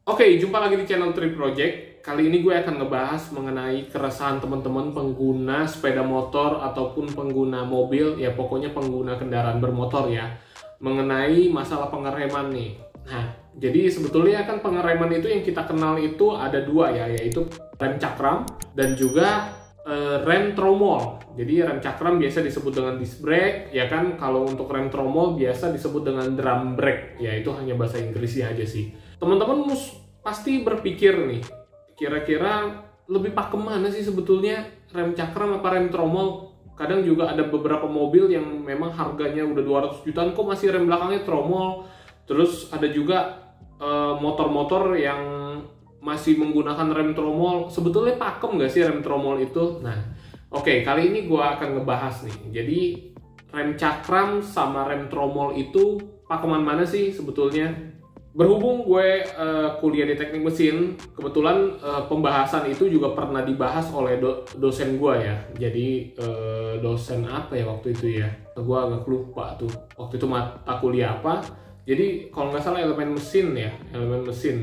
Oke, jumpa lagi di channel Trip Project. Kali ini gue akan ngebahas mengenai keresahan teman-teman pengguna sepeda motor ataupun pengguna mobil, ya pokoknya pengguna kendaraan bermotor ya, mengenai masalah pengereman nih. Nah, jadi sebetulnya kan pengereman itu yang kita kenal itu ada dua ya, yaitu rem cakram dan juga rem tromol. Jadi rem cakram biasa disebut dengan disc brake, ya kan. Kalau untuk rem tromol biasa disebut dengan drum brake, ya itu hanya bahasa Inggrisnya aja sih. Teman-teman pasti berpikir nih, kira-kira lebih pakem mana sih sebetulnya, rem cakram apa rem tromol? Kadang juga ada beberapa mobil yang memang harganya udah 200 jutaan kok masih rem belakangnya tromol. Terus ada juga motor-motor yang masih menggunakan rem tromol. Sebetulnya pakem nggak sih rem tromol itu? Nah, oke, kali ini gue akan ngebahas nih. Jadi rem cakram sama rem tromol itu pakeman mana sih sebetulnya? Berhubung gue kuliah di teknik mesin, kebetulan pembahasan itu juga pernah dibahas oleh dosen gue ya. Jadi dosen apa ya waktu itu ya? Gue agak lupa tuh. Waktu itu mata kuliah apa? Jadi kalau nggak salah elemen mesin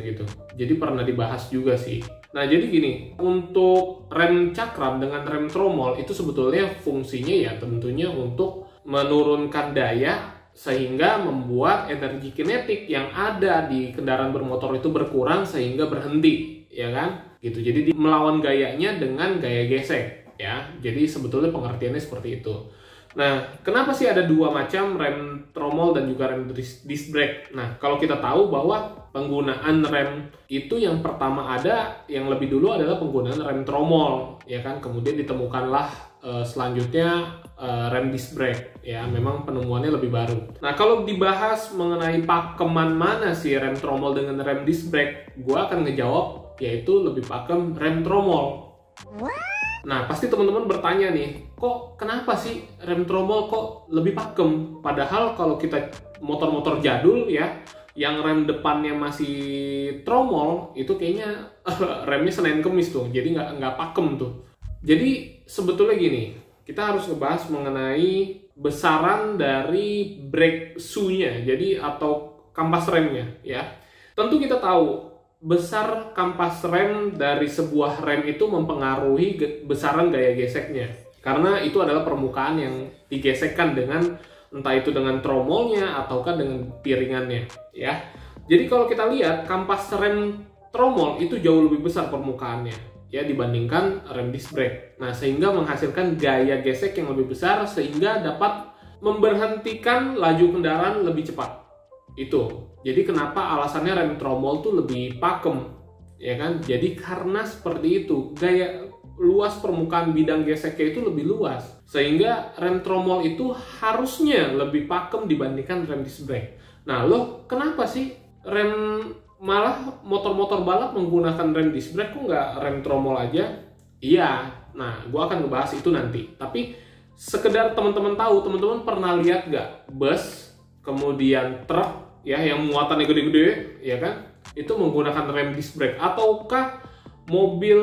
gitu. Jadi pernah dibahas juga sih. Nah jadi gini, untuk rem cakram dengan rem tromol itu sebetulnya fungsinya ya tentunya untuk menurunkan daya sehingga membuat energi kinetik yang ada di kendaraan bermotor itu berkurang sehingga berhenti, ya kan? Gitu. Jadi melawan gayanya dengan gaya gesek, ya. Jadi sebetulnya pengertiannya seperti itu. Nah, kenapa sih ada dua macam rem tromol dan juga rem disc brake? Nah, kalau kita tahu bahwa penggunaan rem itu yang pertama ada, yang lebih dulu adalah penggunaan rem tromol, ya kan? Kemudian ditemukanlah selanjutnya rem disc brake, ya memang penemuannya lebih baru. Nah, kalau dibahas mengenai pakeman mana sih rem tromol dengan rem disc brake, gue akan ngejawab yaitu lebih pakem rem tromol. Nah, pasti teman-teman bertanya nih, kok kenapa sih rem tromol kok lebih pakem? Padahal kalau kita motor-motor jadul ya, yang rem depannya masih tromol, itu kayaknya remnya Senin Kemis tuh, jadi nggak pakem tuh. Jadi sebetulnya gini, kita harus ngebahas mengenai besaran dari brake shoe-nya, jadi atau kampas remnya ya. Tentu kita tahu besar kampas rem dari sebuah rem itu mempengaruhi besaran gaya geseknya. Karena itu adalah permukaan yang digesekkan dengan entah itu dengan tromolnya ataukah dengan piringannya ya. Jadi kalau kita lihat kampas rem tromol itu jauh lebih besar permukaannya ya dibandingkan rem disc brake. Nah, sehingga menghasilkan gaya gesek yang lebih besar sehingga dapat memberhentikan laju kendaraan lebih cepat. Itu. Jadi kenapa alasannya rem tromol tuh lebih pakem, ya kan? Jadi karena seperti itu, gaya luas permukaan bidang geseknya itu lebih luas. Sehingga rem tromol itu harusnya lebih pakem dibandingkan rem disc brake. Nah, loh kenapa sih malah motor-motor balap menggunakan rem disc brake kok nggak rem tromol aja? Iya, nah gue akan ngebahas itu nanti. Tapi sekedar teman-teman tahu, teman-teman pernah lihat nggak bus, kemudian truk ya yang muatannya gede-gede, ya kan? Itu menggunakan rem disc brake ataukah mobil,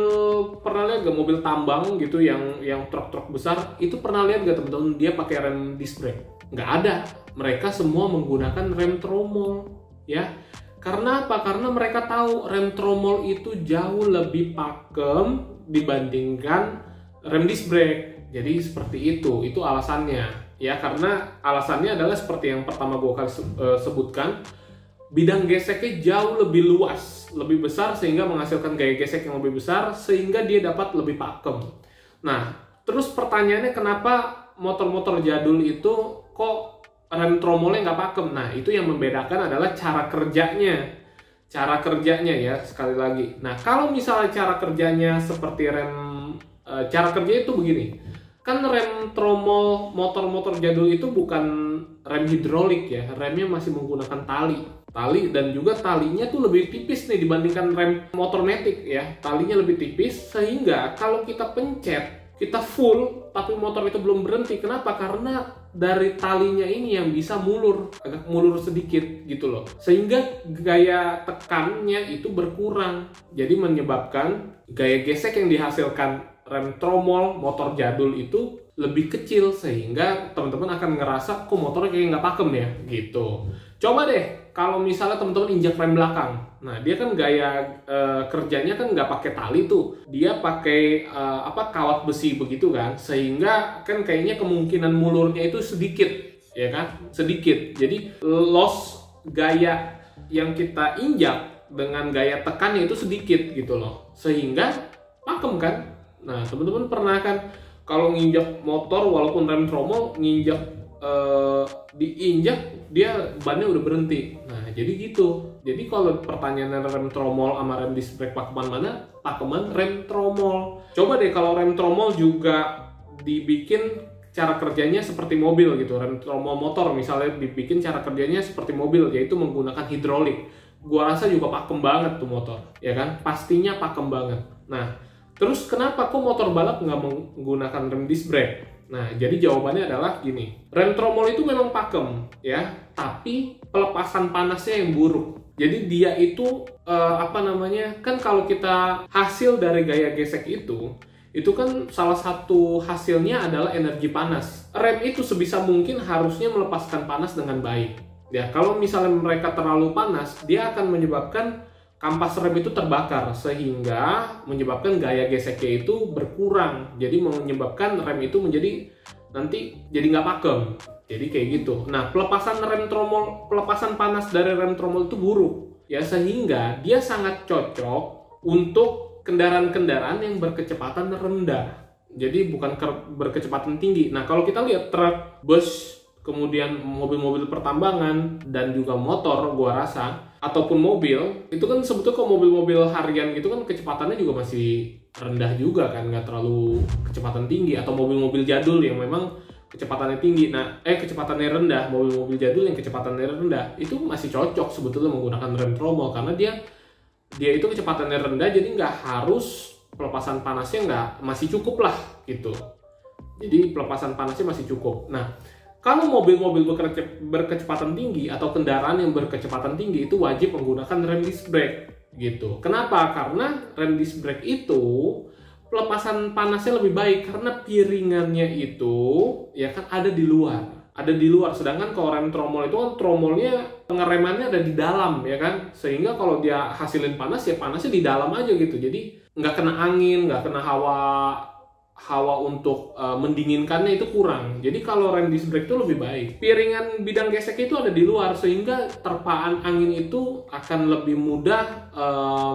pernah lihat nggak mobil tambang gitu yang truk-truk besar itu pernah lihat nggak teman-teman dia pakai rem disc brake? Nggak ada. Mereka semua menggunakan rem tromol, ya. Karena apa? Karena mereka tahu rem tromol itu jauh lebih pakem dibandingkan rem disc brake. Jadi seperti itu alasannya. Ya, karena alasannya adalah seperti yang pertama gue akan sebutkan, bidang geseknya jauh lebih luas, lebih besar sehingga menghasilkan gaya gesek yang lebih besar sehingga dia dapat lebih pakem. Nah, terus pertanyaannya kenapa motor-motor jadul itu kok rem tromolnya nggak pakem? Nah, itu yang membedakan adalah cara kerjanya. Cara kerjanya ya, sekali lagi. Nah, kalau misalnya cara kerjanya seperti cara kerja itu begini. Kan rem tromol motor-motor jadul itu bukan rem hidrolik ya, remnya masih menggunakan tali dan juga talinya tuh lebih tipis nih dibandingkan rem motor matic ya, talinya lebih tipis sehingga kalau kita pencet, kita full tapi motor itu belum berhenti. Kenapa? Karena dari talinya ini yang bisa agak mulur sedikit gitu loh, sehingga gaya tekannya itu berkurang, jadi menyebabkan gaya gesek yang dihasilkan rem tromol motor jadul itu lebih kecil sehingga teman-teman akan ngerasa kok motornya kayak nggak pakem ya gitu. Coba deh kalau misalnya teman-teman injak rem belakang. Nah, dia kan gaya kerjanya kan nggak pakai tali tuh. Dia pakai kawat besi begitu kan. Sehingga kan kayaknya kemungkinan mulurnya itu sedikit, ya kan? Sedikit. Jadi loss gaya yang kita injak dengan gaya tekannya itu sedikit gitu loh. Sehingga pakem kan? Nah, teman-teman pernah kan kalau nginjak motor walaupun rem tromol diinjak dia bannya udah berhenti. Nah, jadi gitu. Jadi kalau pertanyaannya rem tromol sama rem disc brake pakeman mana? Pakeman rem tromol. Coba deh kalau rem tromol juga dibikin cara kerjanya seperti mobil gitu. Rem tromol motor misalnya dibikin cara kerjanya seperti mobil, yaitu menggunakan hidrolik. Gua rasa juga pakem banget tuh motor, ya kan? Pastinya pakem banget. Nah, terus kenapa kok motor balap nggak menggunakan rem disc brake? Nah, jadi jawabannya adalah gini. Rem tromol itu memang pakem, ya, tapi pelepasan panasnya yang buruk. Jadi dia itu kan kalau kita hasil dari gaya gesek itu kan salah satu hasilnya adalah energi panas. Rem itu sebisa mungkin harusnya melepaskan panas dengan baik. Ya, kalau misalnya mereka terlalu panas, dia akan menyebabkan kampas rem itu terbakar sehingga menyebabkan gaya geseknya itu berkurang. Jadi menyebabkan rem itu nanti jadi nggak pakem. Jadi kayak gitu. Nah, pelepasan panas dari rem tromol itu buruk. Ya, sehingga dia sangat cocok untuk kendaraan-kendaraan yang berkecepatan rendah. Jadi bukan berkecepatan tinggi. Nah, kalau kita lihat truk, bus, kemudian mobil-mobil pertambangan dan juga motor, gua rasa ataupun mobil itu kan sebetulnya kalau mobil-mobil harian gitu kan kecepatannya juga masih rendah juga kan, nggak terlalu kecepatan tinggi. Atau mobil-mobil jadul yang memang kecepatannya tinggi, kecepatannya rendah. Mobil-mobil jadul yang kecepatannya rendah itu masih cocok sebetulnya menggunakan rem tromol karena dia itu kecepatannya rendah, jadi nggak harus pelepasan panasnya masih cukup lah gitu. Jadi pelepasan panasnya masih cukup. Nah, kalau mobil-mobil berkecepatan tinggi atau kendaraan yang berkecepatan tinggi itu wajib menggunakan rem disc brake gitu. Kenapa? Karena rem disc brake itu pelepasan panasnya lebih baik karena piringannya itu ya kan ada di luar. Sedangkan kalau rem tromol itu kan tromolnya pengeremannya ada di dalam ya kan. Sehingga kalau dia hasilin panas ya panasnya di dalam aja gitu. Jadi nggak kena angin, nggak kena hawa untuk mendinginkannya itu kurang. Jadi kalau rem disc brake itu lebih baik. Piringan bidang gesek itu ada di luar sehingga terpaan angin itu akan lebih mudah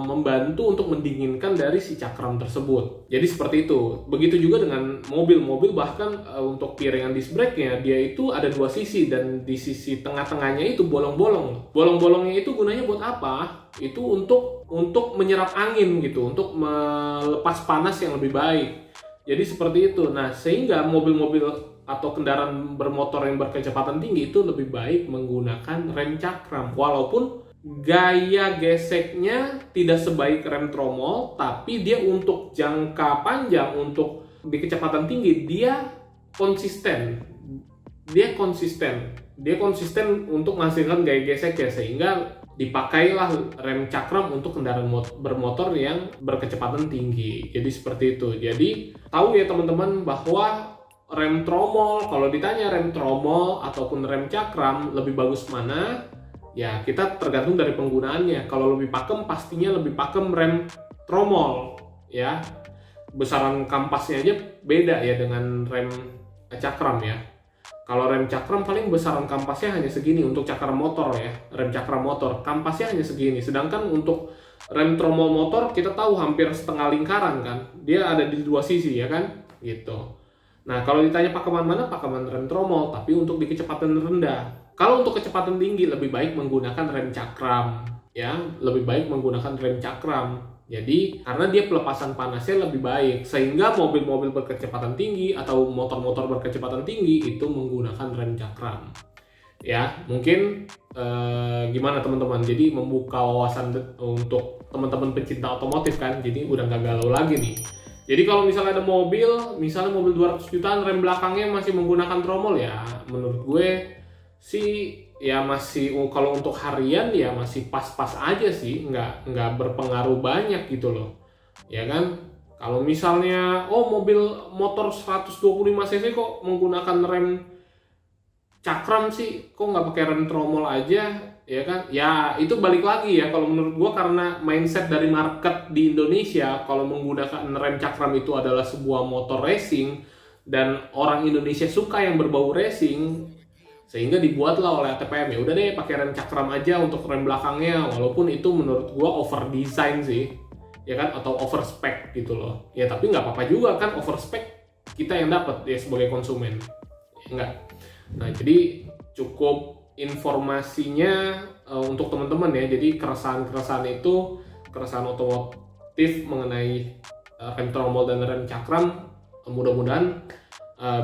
membantu untuk mendinginkan dari si cakram tersebut. Jadi seperti itu. Begitu juga dengan mobil bahkan untuk piringan disc brake-nya dia itu ada dua sisi dan di sisi tengah-tengahnya itu bolong-bolong. Bolong-bolongnya itu gunanya buat apa? Itu untuk menyerap angin gitu, untuk melepas panas yang lebih baik. Jadi seperti itu. Nah, sehingga mobil-mobil atau kendaraan bermotor yang berkecepatan tinggi itu lebih baik menggunakan rem cakram. Walaupun gaya geseknya tidak sebaik rem tromol, tapi dia untuk jangka panjang, untuk di kecepatan tinggi, dia konsisten. Dia konsisten untuk menghasilkan gaya geseknya, sehingga dipakailah rem cakram untuk kendaraan bermotor yang berkecepatan tinggi. Jadi seperti itu. Jadi tahu ya teman-teman bahwa rem tromol, kalau ditanya rem tromol ataupun rem cakram lebih bagus mana, ya kita tergantung dari penggunaannya. Kalau lebih pakem pastinya lebih pakem rem tromol ya. Besaran kampasnya aja beda ya dengan rem cakram ya. Kalau rem cakram paling besaran kampasnya hanya segini untuk cakram motor ya. Rem cakram motor kampasnya hanya segini. Sedangkan untuk rem tromol motor kita tahu hampir setengah lingkaran kan. Dia ada di dua sisi ya kan? Gitu. Nah, kalau ditanya pakeman mana? Pakeman rem tromol, tapi untuk di kecepatan rendah. Kalau untuk kecepatan tinggi lebih baik menggunakan rem cakram ya. Lebih baik menggunakan rem cakram. Jadi karena dia pelepasan panasnya lebih baik, sehingga mobil-mobil berkecepatan tinggi atau motor-motor berkecepatan tinggi itu menggunakan rem cakram. Ya, mungkin gimana teman-teman? Jadi membuka wawasan untuk teman-teman pencinta otomotif kan. Jadi udah nggak galau lagi nih. Jadi kalau misalnya ada misalnya mobil 200 jutaan rem belakangnya masih menggunakan tromol ya, menurut gue sih ya masih, kalau untuk harian ya masih pas-pas aja sih, nggak berpengaruh banyak gitu loh, ya kan? Kalau misalnya mobil motor 125 cc kok menggunakan rem cakram sih kok nggak pakai rem tromol aja, ya kan? Ya itu balik lagi ya, kalau menurut gua karena mindset dari market di Indonesia kalau menggunakan rem cakram itu adalah sebuah motor racing dan orang Indonesia suka yang berbau racing, sehingga dibuatlah oleh ATPM, ya udah deh pakai rem cakram aja untuk rem belakangnya, walaupun itu menurut gua over design sih, ya kan, atau over spec gitu loh. Ya tapi nggak apa-apa juga kan, over spec kita yang dapat ya sebagai konsumen, ya enggak. Nah, jadi cukup informasinya untuk teman-teman ya. Jadi keresahan-keresahan itu, keresahan otomotif mengenai rem tromol dan rem cakram, mudah-mudahan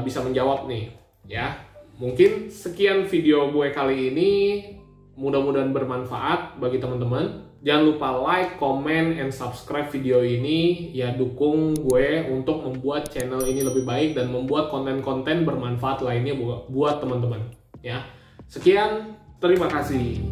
bisa menjawab nih ya. Mungkin sekian video gue kali ini, mudah-mudahan bermanfaat bagi teman-teman. Jangan lupa like, comment, and subscribe video ini. Ya, dukung gue untuk membuat channel ini lebih baik dan membuat konten-konten bermanfaat lainnya buat teman-teman. Ya, sekian, terima kasih.